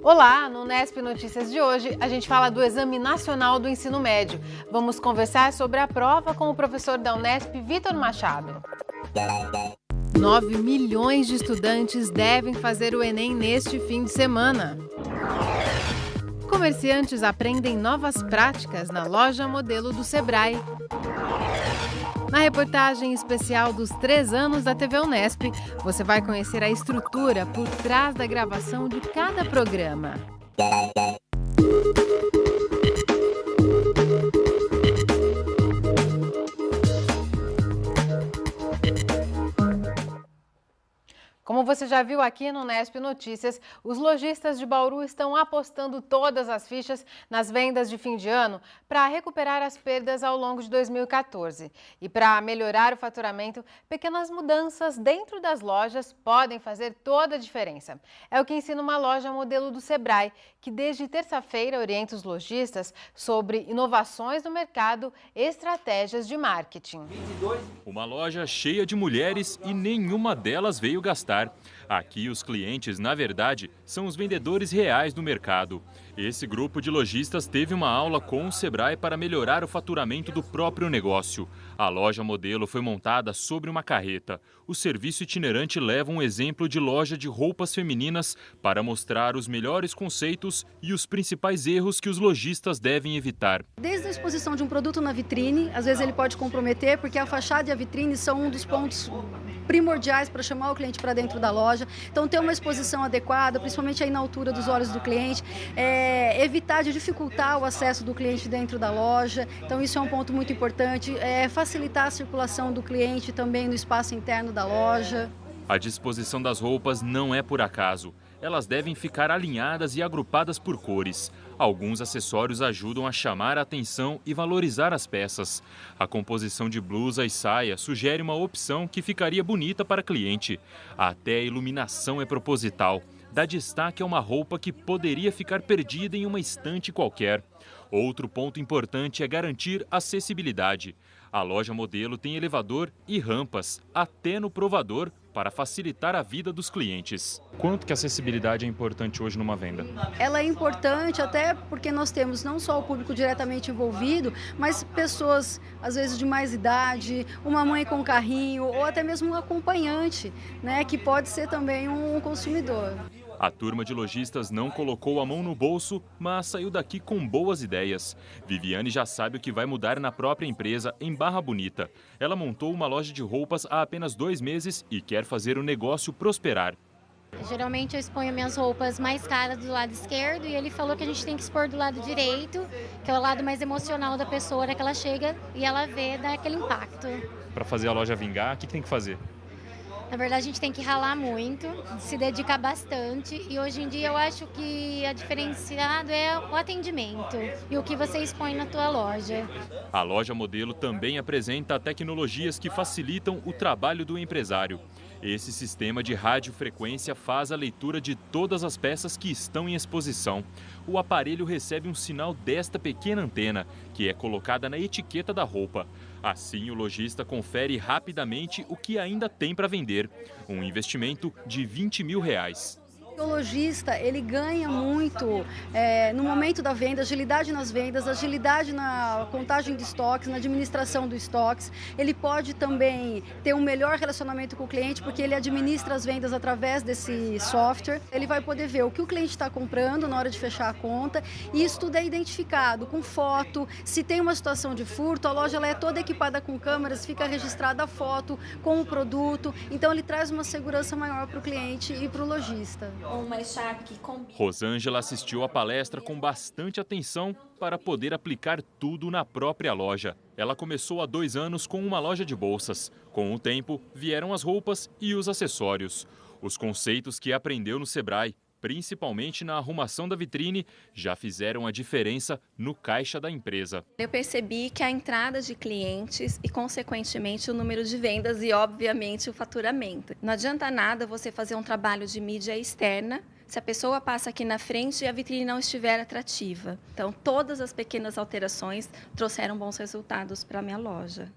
Olá, no Unesp Notícias de hoje a gente fala do Exame Nacional do Ensino Médio. Vamos conversar sobre a prova com o professor da Unesp, Vitor Machado. 9 milhões de estudantes devem fazer o Enem neste fim de semana. Comerciantes aprendem novas práticas na loja modelo do Sebrae. Na reportagem especial dos 3 anos da TV Unesp, você vai conhecer a estrutura por trás da gravação de cada programa. Como você já viu aqui no Unesp Notícias, os lojistas de Bauru estão apostando todas as fichas nas vendas de fim de ano para recuperar as perdas ao longo de 2014. E para melhorar o faturamento, pequenas mudanças dentro das lojas podem fazer toda a diferença. É o que ensina uma loja modelo do Sebrae, que desde terça-feira orienta os lojistas sobre inovações no mercado e estratégias de marketing. Uma loja cheia de mulheres e nenhuma delas veio gastar. Aqui, os clientes, na verdade, são os vendedores reais do mercado. Esse grupo de lojistas teve uma aula com o Sebrae para melhorar o faturamento do próprio negócio. A loja modelo foi montada sobre uma carreta. O serviço itinerante leva um exemplo de loja de roupas femininas para mostrar os melhores conceitos e os principais erros que os lojistas devem evitar. Desde a exposição de um produto na vitrine, às vezes ele pode comprometer, porque a fachada e a vitrine são um dos pontos primordiais para chamar o cliente para dentro da loja. Então, ter uma exposição adequada, principalmente aí na altura dos olhos do cliente, evitar de dificultar o acesso do cliente dentro da loja. Então, isso é um ponto muito importante. Facilitar a circulação do cliente também no espaço interno da loja. A disposição das roupas não é por acaso. Elas devem ficar alinhadas e agrupadas por cores. Alguns acessórios ajudam a chamar a atenção e valorizar as peças. A composição de blusa e saia sugere uma opção que ficaria bonita para cliente. Até a iluminação é proposital. Dá destaque a uma roupa que poderia ficar perdida em uma estante qualquer. Outro ponto importante é garantir acessibilidade. A loja modelo tem elevador e rampas, até no provador, para facilitar a vida dos clientes. Quanto que a acessibilidade é importante hoje numa venda? Ela é importante até porque nós temos não só o público diretamente envolvido, mas pessoas, às vezes, de mais idade, uma mãe com carrinho ou até mesmo um acompanhante, né, que pode ser também um consumidor. A turma de lojistas não colocou a mão no bolso, mas saiu daqui com boas ideias. Viviane já sabe o que vai mudar na própria empresa em Barra Bonita. Ela montou uma loja de roupas há apenas 2 meses e quer fazer o negócio prosperar. Geralmente eu exponho minhas roupas mais caras do lado esquerdo e ele falou que a gente tem que expor do lado direito, que é o lado mais emocional da pessoa, hora que ela chega e ela vê, dá aquele impacto. Para fazer a loja vingar, o que tem que fazer? Na verdade, a gente tem que ralar muito, se dedicar bastante e hoje em dia eu acho que a diferenciado é o atendimento e o que você expõe na tua loja. A loja modelo também apresenta tecnologias que facilitam o trabalho do empresário. Esse sistema de radiofrequência faz a leitura de todas as peças que estão em exposição. O aparelho recebe um sinal desta pequena antena, que é colocada na etiqueta da roupa. Assim, o lojista confere rapidamente o que ainda tem para vender. Um investimento de R$20 mil. O lojista, ele ganha muito no momento da venda, agilidade nas vendas, agilidade na contagem de estoques, na administração dos estoques. Ele pode também ter um melhor relacionamento com o cliente, porque ele administra as vendas através desse software. Ele vai poder ver o que o cliente está comprando na hora de fechar a conta e isso tudo é identificado com foto. Se tem uma situação de furto, a loja ela é toda equipada com câmeras, fica registrada a foto com o produto. Então ele traz uma segurança maior para o cliente e para o lojista. Uma echarpe que combina. Rosângela assistiu à palestra com bastante atenção para poder aplicar tudo na própria loja. Ela começou há 2 anos com uma loja de bolsas. Com o tempo, vieram as roupas e os acessórios. Os conceitos que aprendeu no Sebrae, principalmente na arrumação da vitrine, já fizeram a diferença no caixa da empresa. Eu percebi que a entrada de clientes e, consequentemente, o número de vendas e, obviamente, o faturamento. Não adianta nada você fazer um trabalho de mídia externa se a pessoa passa aqui na frente e a vitrine não estiver atrativa. Então, todas as pequenas alterações trouxeram bons resultados para a minha loja.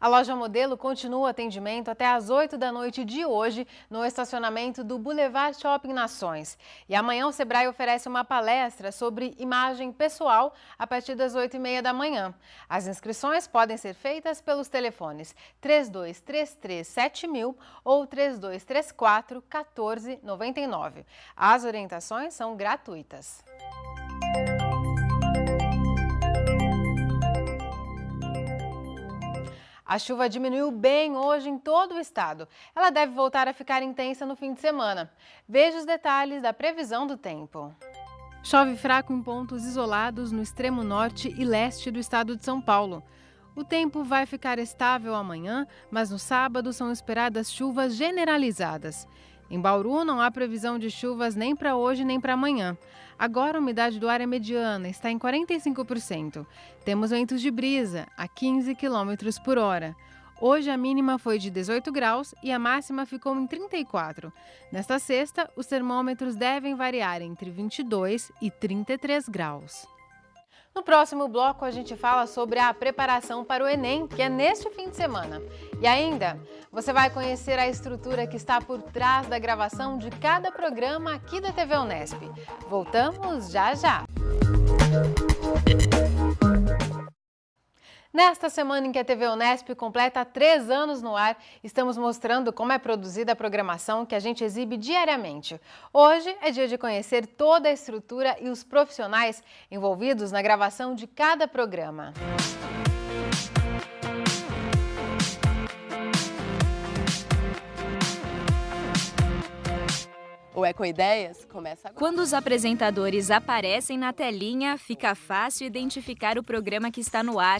A loja Modelo continua o atendimento até às 8 da noite de hoje no estacionamento do Boulevard Shopping Nações. E amanhã o Sebrae oferece uma palestra sobre imagem pessoal a partir das 8h30 da manhã. As inscrições podem ser feitas pelos telefones 3233-7000 ou 3234-1499. As orientações são gratuitas. A chuva diminuiu bem hoje em todo o estado. Ela deve voltar a ficar intensa no fim de semana. Veja os detalhes da previsão do tempo. Chove fraco em pontos isolados no extremo norte e leste do estado de São Paulo. O tempo vai ficar estável amanhã, mas no sábado são esperadas chuvas generalizadas. Em Bauru não há previsão de chuvas nem para hoje nem para amanhã. Agora a umidade do ar é mediana, está em 45%. Temos ventos de brisa a 15 km por hora. Hoje a mínima foi de 18 graus e a máxima ficou em 34. Nesta sexta, os termômetros devem variar entre 22 e 33 graus. No próximo bloco, a gente fala sobre a preparação para o Enem, que é neste fim de semana. E ainda, você vai conhecer a estrutura que está por trás da gravação de cada programa aqui da TV Unesp. Voltamos já já! Nesta semana em que a TV Unesp completa 3 anos no ar, estamos mostrando como é produzida a programação que a gente exibe diariamente. Hoje é dia de conhecer toda a estrutura e os profissionais envolvidos na gravação de cada programa. O Ecoideias começa agora. Quando os apresentadores aparecem na telinha, fica fácil identificar o programa que está no ar.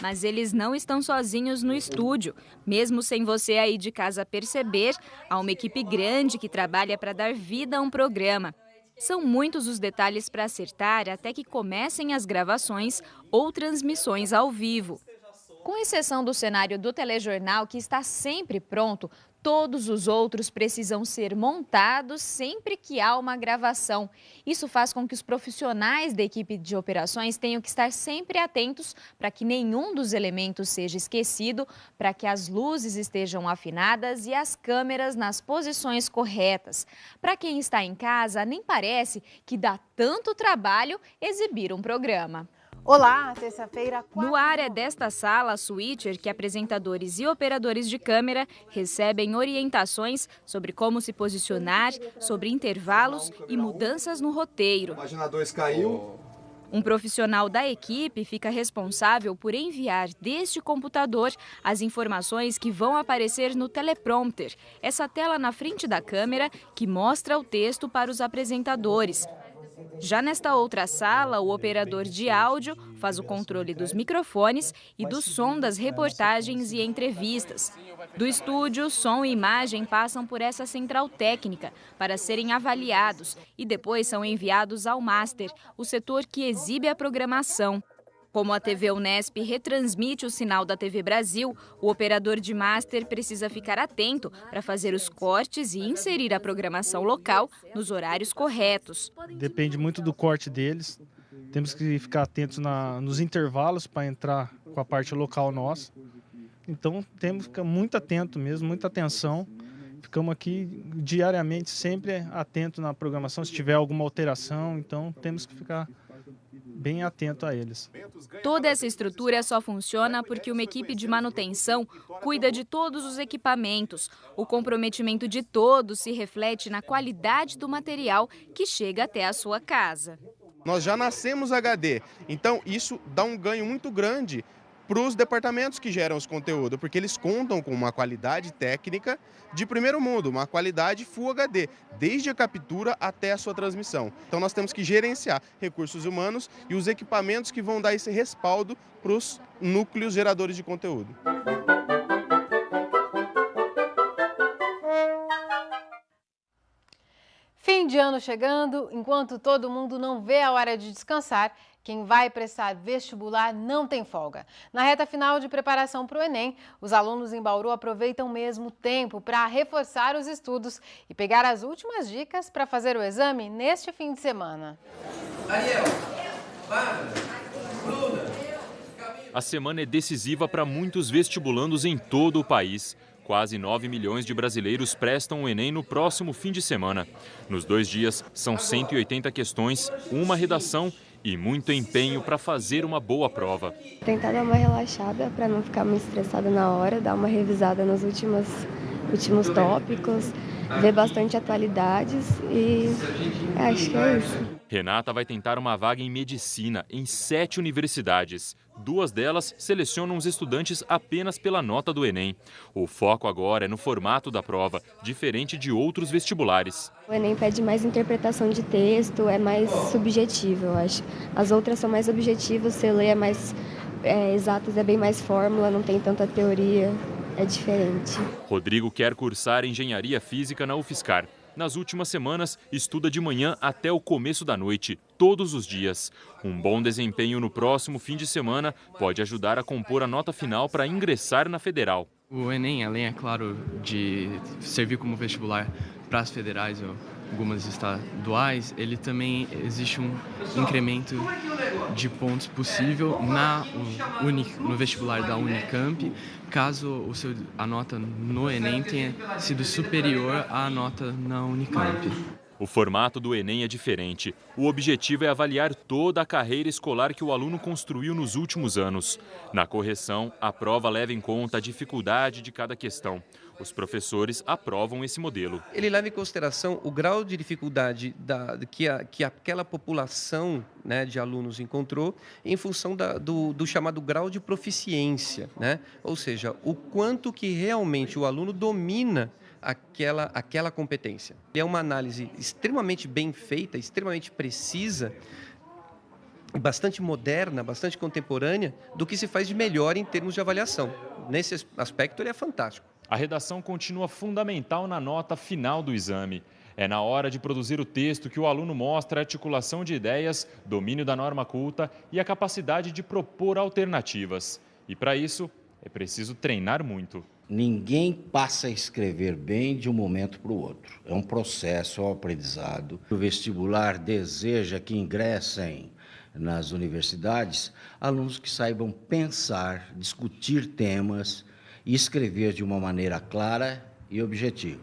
Mas eles não estão sozinhos no estúdio. Mesmo sem você aí de casa perceber, há uma equipe grande que trabalha para dar vida a um programa. São muitos os detalhes para acertar até que comecem as gravações ou transmissões ao vivo. Com exceção do cenário do telejornal, que está sempre pronto, todos os outros precisam ser montados sempre que há uma gravação. Isso faz com que os profissionais da equipe de operações tenham que estar sempre atentos para que nenhum dos elementos seja esquecido, para que as luzes estejam afinadas e as câmeras nas posições corretas. Para quem está em casa, nem parece que dá tanto trabalho exibir um programa. Olá, terça-feira. No ar é desta sala, a switcher, que apresentadores e operadores de câmera recebem orientações sobre como se posicionar, sobre intervalos e mudanças no roteiro. A página 2 caiu. Um profissional da equipe fica responsável por enviar deste computador as informações que vão aparecer no teleprompter, essa tela na frente da câmera que mostra o texto para os apresentadores. Já nesta outra sala, o operador de áudio faz o controle dos microfones e do som das reportagens e entrevistas. Do estúdio, som e imagem passam por essa central técnica para serem avaliados e depois são enviados ao master, o setor que exibe a programação. Como a TV Unesp retransmite o sinal da TV Brasil, o operador de master precisa ficar atento para fazer os cortes e inserir a programação local nos horários corretos. Depende muito do corte deles. Temos que ficar atentos nos intervalos para entrar com a parte local nossa. Então temos que ficar muito atento mesmo, muita atenção. Ficamos aqui diariamente sempre atentos na programação, se tiver alguma alteração, então temos que ficar bem atento a eles. Toda essa estrutura só funciona porque uma equipe de manutenção cuida de todos os equipamentos. O comprometimento de todos se reflete na qualidade do material que chega até a sua casa. Nós já nascemos HD, então isso dá um ganho muito grande para os departamentos que geram os conteúdos, porque eles contam com uma qualidade técnica de primeiro mundo, uma qualidade Full HD, desde a captura até a sua transmissão. Então nós temos que gerenciar recursos humanos e os equipamentos que vão dar esse respaldo para os núcleos geradores de conteúdo. Fim de ano chegando, enquanto todo mundo não vê a hora de descansar, quem vai prestar vestibular não tem folga. Na reta final de preparação para o Enem, os alunos em Bauru aproveitam mesmo o tempo para reforçar os estudos e pegar as últimas dicas para fazer o exame neste fim de semana. Ariel, Bárbara, Bruna, Camila. A semana é decisiva para muitos vestibulandos em todo o país. Quase 9 milhões de brasileiros prestam o Enem no próximo fim de semana. Nos 2 dias, são 180 questões, uma redação e muito empenho para fazer uma boa prova. Tentar dar uma relaxada para não ficar muito estressada na hora, dar uma revisada nos últimos tópicos, ver bastante atualidades e acho que é isso. Renata vai tentar uma vaga em medicina em 7 universidades. 2 delas selecionam os estudantes apenas pela nota do Enem. O foco agora é no formato da prova, diferente de outros vestibulares. O Enem pede mais interpretação de texto, é mais subjetivo, eu acho. As outras são mais objetivas, você lê é mais exatas, é bem mais fórmula, não tem tanta teoria, é diferente. Rodrigo quer cursar engenharia física na UFSCar. Nas últimas semanas, estuda de manhã até o começo da noite, todos os dias. Um bom desempenho no próximo fim de semana pode ajudar a compor a nota final para ingressar na Federal. O Enem, além, é claro, de servir como vestibular para as federais ou algumas estaduais, ele também existe um incremento de pontos possível no vestibular da Unicamp, caso a nota no Enem tenha sido superior à nota na Unicamp. O formato do Enem é diferente. O objetivo é avaliar toda a carreira escolar que o aluno construiu nos últimos anos. Na correção, a prova leva em conta a dificuldade de cada questão. Os professores aprovam esse modelo. Ele leva em consideração o grau de dificuldade que aquela população, né, de alunos encontrou em função do chamado grau de proficiência, né? Ou seja, o quanto que realmente o aluno domina aquela competência. É uma análise extremamente bem feita, extremamente precisa, bastante moderna, bastante contemporânea do que se faz de melhor em termos de avaliação. Nesse aspecto, ele é fantástico. A redação continua fundamental na nota final do exame. É na hora de produzir o texto que o aluno mostra a articulação de ideias, domínio da norma culta e a capacidade de propor alternativas. E para isso, é preciso treinar muito. Ninguém passa a escrever bem de um momento para o outro. É um processo, é um aprendizado. O vestibular deseja que ingressem nas universidades alunos que saibam pensar, discutir temas e escrever de uma maneira clara e objetiva.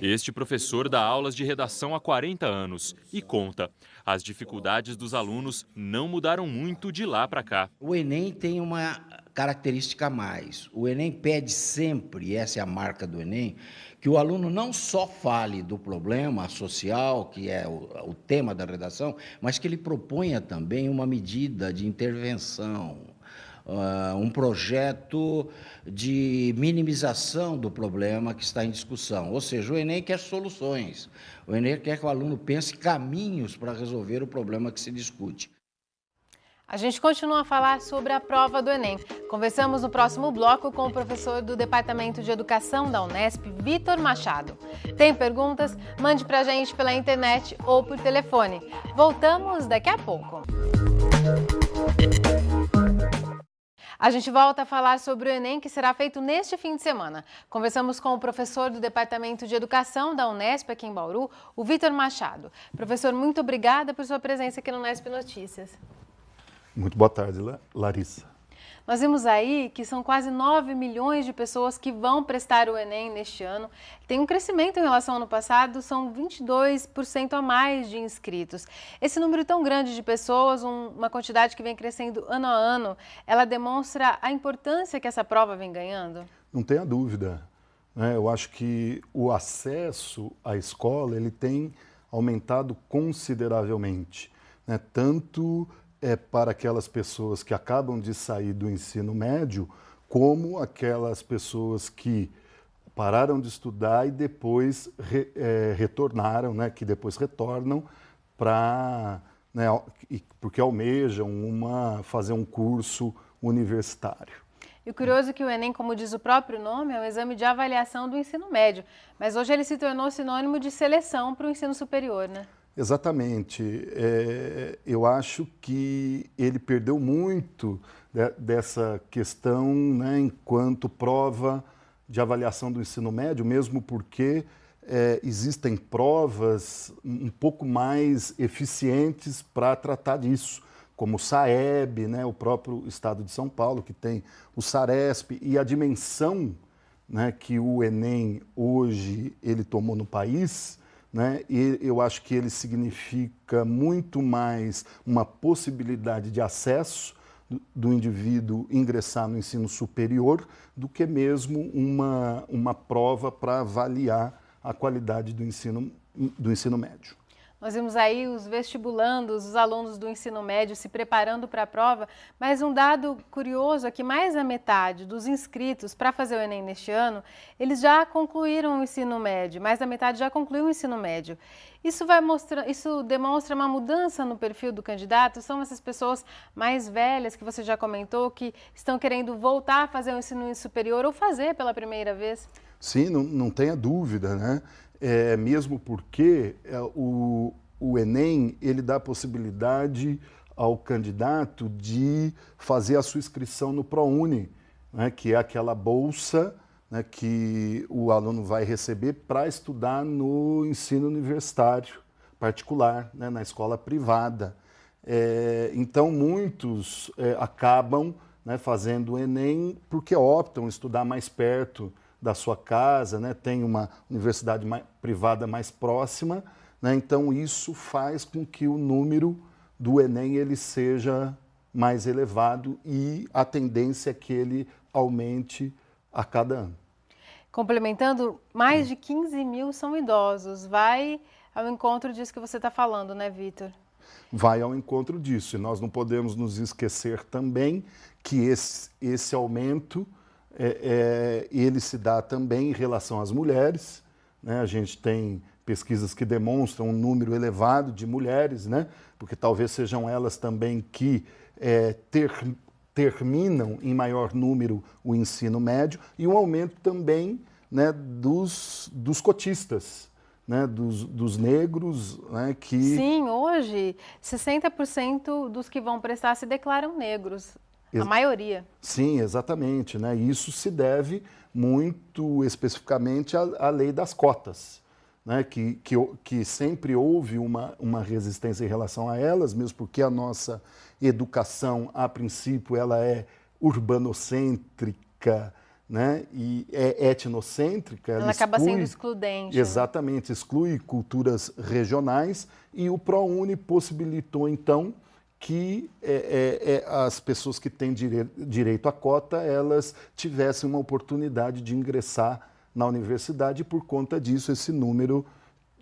Este professor dá aulas de redação há 40 anos e conta. As dificuldades dos alunos não mudaram muito de lá para cá. O Enem tem uma característica a mais. O Enem pede sempre, e essa é a marca do Enem, que o aluno não só fale do problema social, que é o tema da redação, mas que ele proponha também uma medida de intervenção, um projeto de minimização do problema que está em discussão. Ou seja, o Enem quer soluções. O Enem quer que o aluno pense caminhos para resolver o problema que se discute. A gente continua a falar sobre a prova do Enem. Conversamos no próximo bloco com o professor do Departamento de Educação da Unesp, Vitor Machado. Tem perguntas? Mande pra gente pela internet ou por telefone. Voltamos daqui a pouco. A gente volta a falar sobre o Enem, que será feito neste fim de semana. Conversamos com o professor do Departamento de Educação da Unesp, aqui em Bauru, o Vitor Machado. Professor, muito obrigada por sua presença aqui no Unesp Notícias. Muito boa tarde, Larissa. Nós vimos aí que são quase 9 milhões de pessoas que vão prestar o Enem neste ano. Tem um crescimento em relação ao ano passado, são 22% a mais de inscritos. Esse número tão grande de pessoas, uma quantidade que vem crescendo ano a ano, ela demonstra a importância que essa prova vem ganhando? Não tenha dúvida, né? Eu acho que o acesso à escola ele tem aumentado consideravelmente, né? Tanto para aquelas pessoas que acabam de sair do ensino médio, como aquelas pessoas que pararam de estudar e depois retornaram, né, que depois retornam porque almejam fazer um curso universitário. E o curioso é que o Enem, como diz o próprio nome, é um exame de avaliação do ensino médio, mas hoje ele se tornou sinônimo de seleção para o ensino superior, né? Exatamente. Eu acho que ele perdeu muito dessa questão, né, enquanto prova de avaliação do ensino médio, mesmo porque existem provas um pouco mais eficientes para tratar disso, como o SAEB, né, o próprio Estado de São Paulo, que tem o SARESP, e a dimensão, né, que o Enem hoje ele tomou no país, né, e eu acho que ele significa muito mais uma possibilidade de acesso do indivíduo ingressar no ensino superior do que mesmo uma prova para avaliar a qualidade do ensino médio. Nós vimos aí os vestibulandos, os alunos do ensino médio se preparando para a prova, mas um dado curioso é que mais da metade dos inscritos para fazer o Enem neste ano, eles já concluíram o ensino médio, mais da metade já concluiu o ensino médio. Isso demonstra uma mudança no perfil do candidato? São essas pessoas mais velhas que você já comentou, que estão querendo voltar a fazer o ensino superior ou fazer pela primeira vez? Sim, não tenha dúvida, né? Mesmo porque o Enem ele dá a possibilidade ao candidato de fazer a sua inscrição no ProUni, né, que é aquela bolsa, né, que o aluno vai receber para estudar no ensino universitário particular, né, na escola privada. Então, muitos acabam, né, fazendo o Enem porque optam estudar mais perto da sua casa, né, tem uma universidade privada mais próxima, né, então isso faz com que o número do Enem ele seja mais elevado e a tendência é que ele aumente a cada ano. Complementando, mais de 15 mil são idosos. Vai ao encontro disso que você está falando, né, Vitor? Vai ao encontro disso. E nós não podemos nos esquecer também que esse aumento ele se dá também em relação às mulheres, né? A gente tem pesquisas que demonstram um número elevado de mulheres, né? Porque talvez sejam elas também que terminam em maior número o ensino médio, e um aumento também, né, dos cotistas, né, dos negros, né, que... Sim, hoje 60% dos que vão prestar se declaram negros. A maioria. Sim, exatamente, né? Isso se deve muito especificamente à lei das cotas, né? Que sempre houve uma resistência em relação a elas, mesmo porque a nossa educação, a princípio, ela é urbanocêntrica, né? E é etnocêntrica. Ela acaba sendo excludente. Exatamente, exclui culturas regionais, e o ProUni possibilitou, então, que as pessoas que têm direito à cota, elas tivessem uma oportunidade de ingressar na universidade, e por conta disso esse número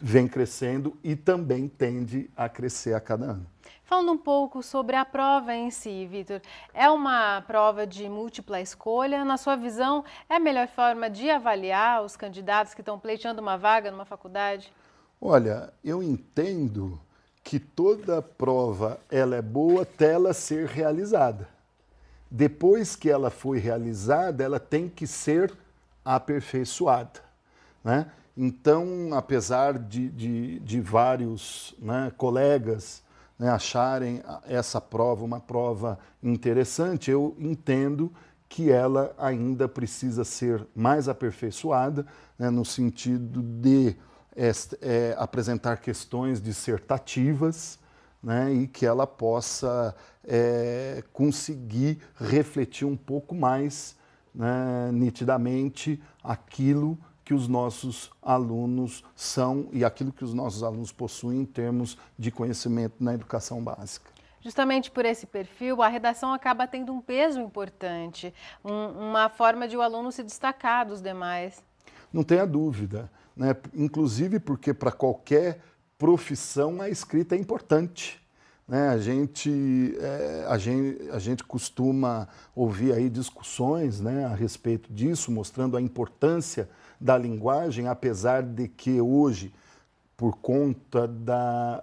vem crescendo e também tende a crescer a cada ano. Falando um pouco sobre a prova em si, Vitor, é uma prova de múltipla escolha? Na sua visão, é a melhor forma de avaliar os candidatos que estão pleiteando uma vaga numa faculdade? Olha, eu entendo que toda prova ela é boa até ela ser realizada. Depois que ela foi realizada, ela tem que ser aperfeiçoada, né? Então, apesar de vários, né, colegas, né, acharem essa prova uma prova interessante, eu entendo que ela ainda precisa ser mais aperfeiçoada, né, no sentido de apresentar questões dissertativas, né, e que ela possa conseguir refletir um pouco mais, né, nitidamente aquilo que os nossos alunos são e aquilo que os nossos alunos possuem em termos de conhecimento na educação básica. Justamente por esse perfil, a redação acaba tendo um peso importante, uma forma de o aluno se destacar dos demais. Não tenha dúvida, né? Inclusive porque para qualquer profissão a escrita é importante, né? A gente costuma ouvir aí discussões, né, a respeito disso, mostrando a importância da linguagem, apesar de que hoje, por conta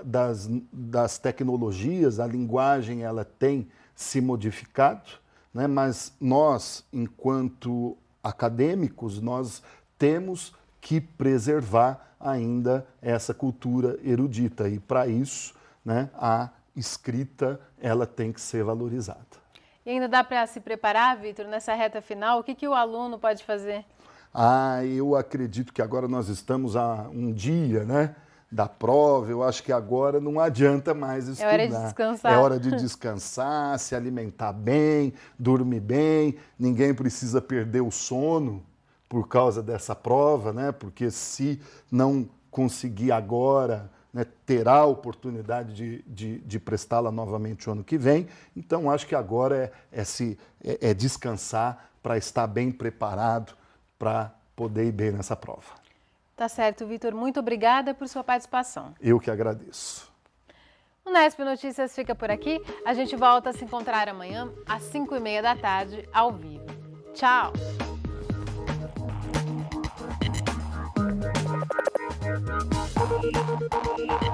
das tecnologias, a linguagem ela tem se modificado, né? Mas nós, enquanto acadêmicos, nós temos que preservar ainda essa cultura erudita, e para isso, né, a escrita ela tem que ser valorizada. E ainda dá para se preparar, Vitor, nessa reta final? O que o aluno pode fazer? Eu acredito que agora nós estamos a um dia, né, da prova, eu acho que agora não adianta mais estudar. É hora de descansar. É hora de descansar, se alimentar bem, dormir bem, ninguém precisa perder o sono por causa dessa prova, né? Porque se não conseguir agora, né, terá a oportunidade de prestá-la novamente o ano que vem. Então, acho que agora é descansar para estar bem preparado para poder ir bem nessa prova. Tá certo, Vitor. Muito obrigada por sua participação. Eu que agradeço. O Nesp Notícias fica por aqui. A gente volta a se encontrar amanhã às 5h30 da tarde, ao vivo. Tchau! We'll be right back.